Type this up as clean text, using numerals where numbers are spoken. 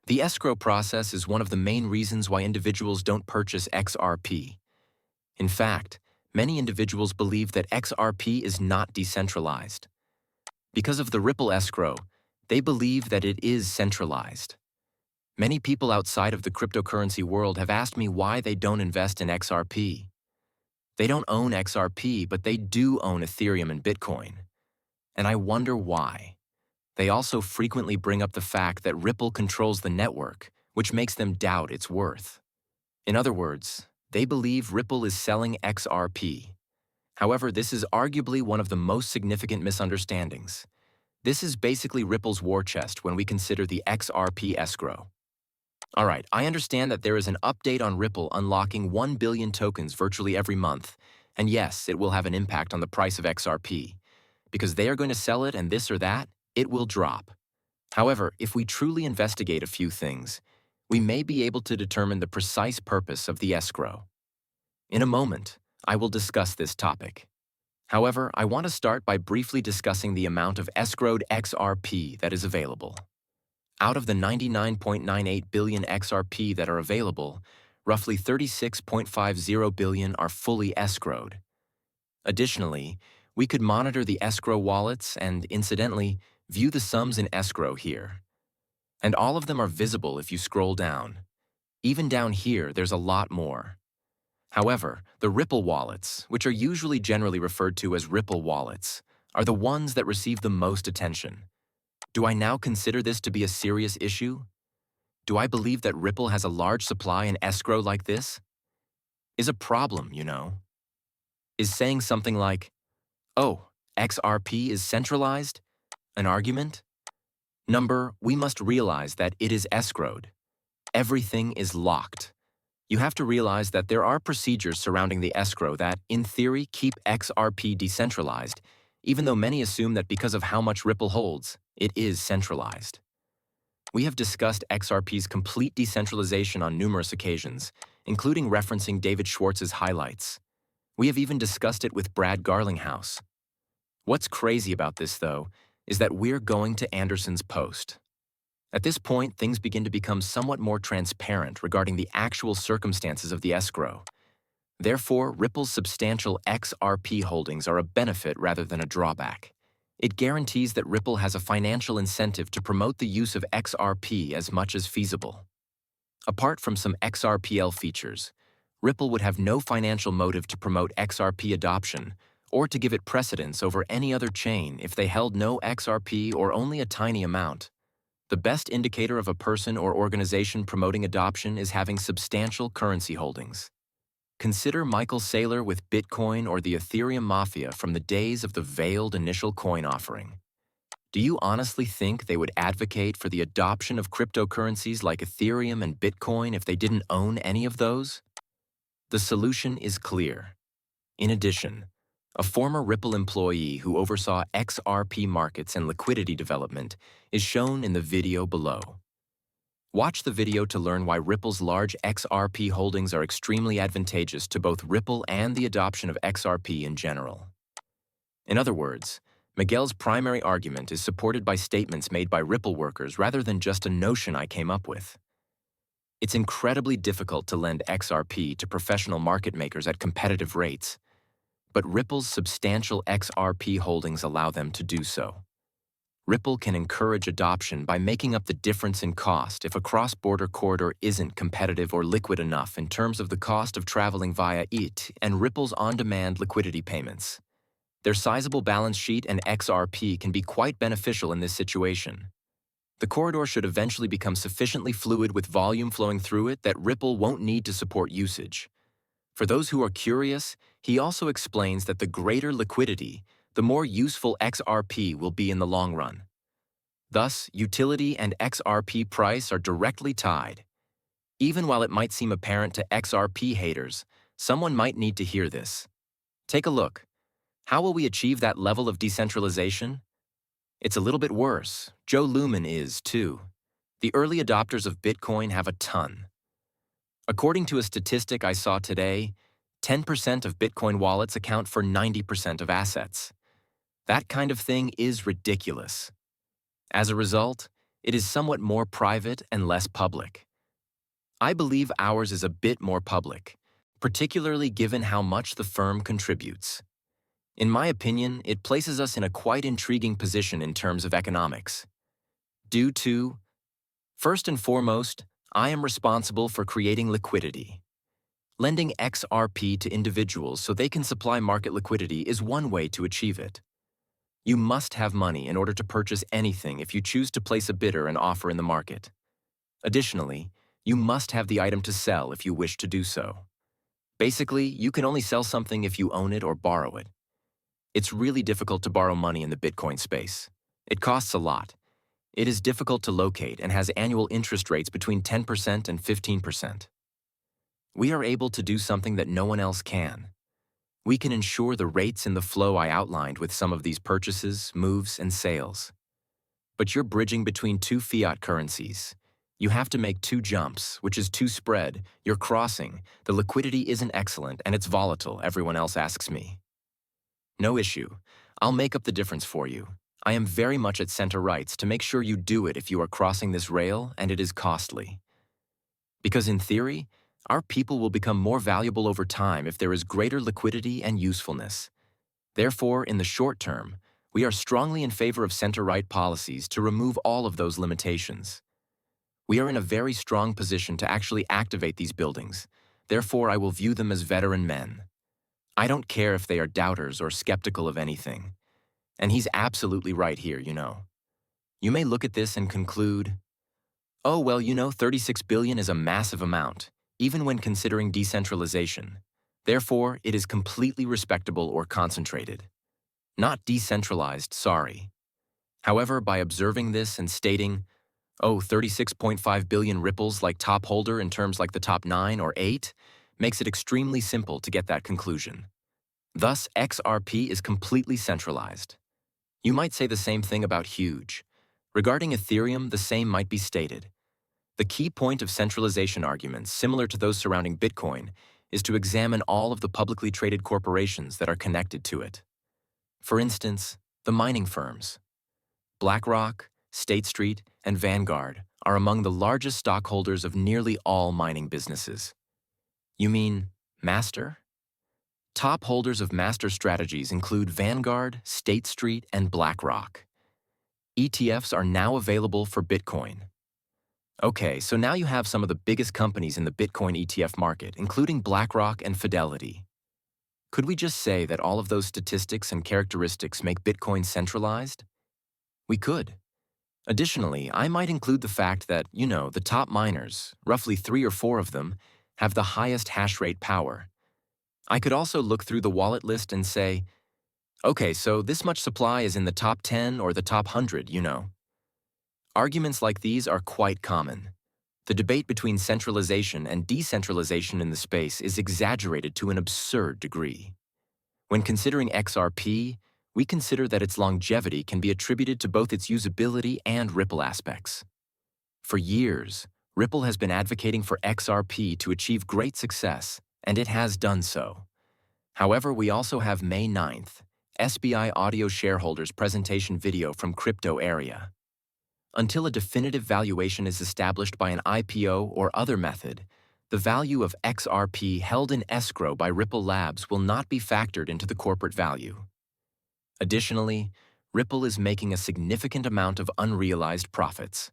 The escrow process is one of the main reasons why individuals don't purchase XRP. In fact, many individuals believe that XRP is not decentralized. Because of the Ripple escrow, they believe that it is centralized. Many people outside of the cryptocurrency world have asked me why they don't invest in XRP. They don't own XRP, but they do own Ethereum and Bitcoin. And I wonder why. They also frequently bring up the fact that Ripple controls the network, which makes them doubt its worth. In other words, they believe Ripple is selling XRP. However, this is arguably one of the most significant misunderstandings. This is basically Ripple's war chest when we consider the XRP escrow. Alright, I understand that there is an update on Ripple unlocking 1 billion tokens virtually every month, and yes, it will have an impact on the price of XRP. Because they are going to sell it and this or that, it will drop. However, if we truly investigate a few things, we may be able to determine the precise purpose of the escrow. In a moment, I will discuss this topic. However, I want to start by briefly discussing the amount of escrowed XRP that is available. Out of the 99.98 billion XRP that are available, roughly 36.50 billion are fully escrowed. Additionally, we could monitor the escrow wallets and, incidentally, view the sums in escrow here. And all of them are visible if you scroll down. Even down here, there's a lot more. However, the Ripple wallets, which are usually generally referred to as Ripple wallets, are the ones that receive the most attention. Do I now consider this to be a serious issue? Do I believe that Ripple has a large supply in escrow like this? Is a problem, you know. Is saying something like, "Oh, XRP is centralized," an argument? Number, we must realize that it is escrowed. Everything is locked. You have to realize that there are procedures surrounding the escrow that, in theory, keep XRP decentralized, even though many assume that because of how much Ripple holds, it is centralized. We have discussed XRP's complete decentralization on numerous occasions, including referencing David Schwartz's highlights. We have even discussed it with Brad Garlinghouse. What's crazy about this, though, is that we're going to Anderson's post. At this point, things begin to become somewhat more transparent regarding the actual circumstances of the escrow. Therefore, Ripple's substantial XRP holdings are a benefit rather than a drawback. It guarantees that Ripple has a financial incentive to promote the use of XRP as much as feasible. Apart from some XRPL features, Ripple would have no financial motive to promote XRP adoption or to give it precedence over any other chain if they held no XRP or only a tiny amount. The best indicator of a person or organization promoting adoption is having substantial currency holdings. Consider Michael Saylor with Bitcoin or the Ethereum Mafia from the days of the veiled initial coin offering. Do you honestly think they would advocate for the adoption of cryptocurrencies like Ethereum and Bitcoin if they didn't own any of those? The solution is clear. In addition, a former Ripple employee who oversaw XRP markets and liquidity development is shown in the video below. Watch the video to learn why Ripple's large XRP holdings are extremely advantageous to both Ripple and the adoption of XRP in general. In other words, Miguel's primary argument is supported by statements made by Ripple workers rather than just a notion I came up with. It's incredibly difficult to lend XRP to professional market makers at competitive rates, but Ripple's substantial XRP holdings allow them to do so. Ripple can encourage adoption by making up the difference in cost if a cross-border corridor isn't competitive or liquid enough in terms of the cost of traveling via it and Ripple's on-demand liquidity payments. Their sizable balance sheet and XRP can be quite beneficial in this situation. The corridor should eventually become sufficiently fluid with volume flowing through it that Ripple won't need to support usage. For those who are curious, he also explains that the greater liquidity, the more useful XRP will be in the long run. Thus, utility and XRP price are directly tied. Even while it might seem apparent to XRP haters, someone might need to hear this. Take a look. How will we achieve that level of decentralization? It's a little bit worse. Joe Lumen is, too. The early adopters of Bitcoin have a ton. According to a statistic I saw today, 10% of Bitcoin wallets account for 90% of assets. That kind of thing is ridiculous. As a result, it is somewhat more private and less public. I believe ours is a bit more public, particularly given how much the firm contributes. In my opinion, it places us in a quite intriguing position in terms of economics. Due to, first and foremost, I am responsible for creating liquidity. Lending XRP to individuals so they can supply market liquidity is one way to achieve it. You must have money in order to purchase anything if you choose to place a bidder and offer in the market. Additionally, you must have the item to sell if you wish to do so. Basically, you can only sell something if you own it or borrow it. It's really difficult to borrow money in the Bitcoin space. It costs a lot. It is difficult to locate and has annual interest rates between 10% and 15%. We are able to do something that no one else can. We can ensure the rates in the flow I outlined with some of these purchases, moves, and sales. But you're bridging between two fiat currencies. You have to make two jumps, which is two spread. You're crossing. The liquidity isn't excellent and it's volatile, everyone else asks me. No issue. I'll make up the difference for you. I am very much at center rights to make sure you do it if you are crossing this rail and it is costly. Because in theory, our people will become more valuable over time if there is greater liquidity and usefulness. Therefore, in the short term, we are strongly in favor of center-right policies to remove all of those limitations. We are in a very strong position to actually activate these buildings. Therefore, I will view them as veteran men. I don't care if they are doubters or skeptical of anything. And he's absolutely right here, you know. You may look at this and conclude, oh, well, 36 billion is a massive amount, even when considering decentralization. Therefore, it is completely respectable or concentrated. Not decentralized, sorry. However, by observing this and stating, 36.5 billion ripples like top holder in terms like the top 9 or 8, makes it extremely simple to get that conclusion. Thus, XRP is completely centralized. You might say the same thing about huge. Regarding Ethereum, the same might be stated. The key point of centralization arguments, similar to those surrounding Bitcoin, is to examine all of the publicly traded corporations that are connected to it. For instance, the mining firms. BlackRock, State Street, and Vanguard are among the largest stockholders of nearly all mining businesses. You mean Master? Top holders of Master strategies include Vanguard, State Street, and BlackRock. ETFs are now available for Bitcoin. Okay, so now you have some of the biggest companies in the Bitcoin ETF market, including BlackRock and Fidelity. Could we just say that all of those statistics and characteristics make Bitcoin centralized? We could. Additionally, I might include the fact that, the top miners, roughly 3 or 4 of them, have the highest hash rate power. I could also look through the wallet list and say, okay, so this much supply is in the top 10 or the top 100, Arguments like these are quite common. The debate between centralization and decentralization in the space is exaggerated to an absurd degree. When considering XRP, we consider that its longevity can be attributed to both its usability and Ripple aspects. For years, Ripple has been advocating for XRP to achieve great success, and it has done so. However, we also have May 9th, SBI Audio shareholders presentation video from Crypto Area. Until a definitive valuation is established by an IPO or other method, the value of XRP held in escrow by Ripple Labs will not be factored into the corporate value. Additionally, Ripple is making a significant amount of unrealized profits.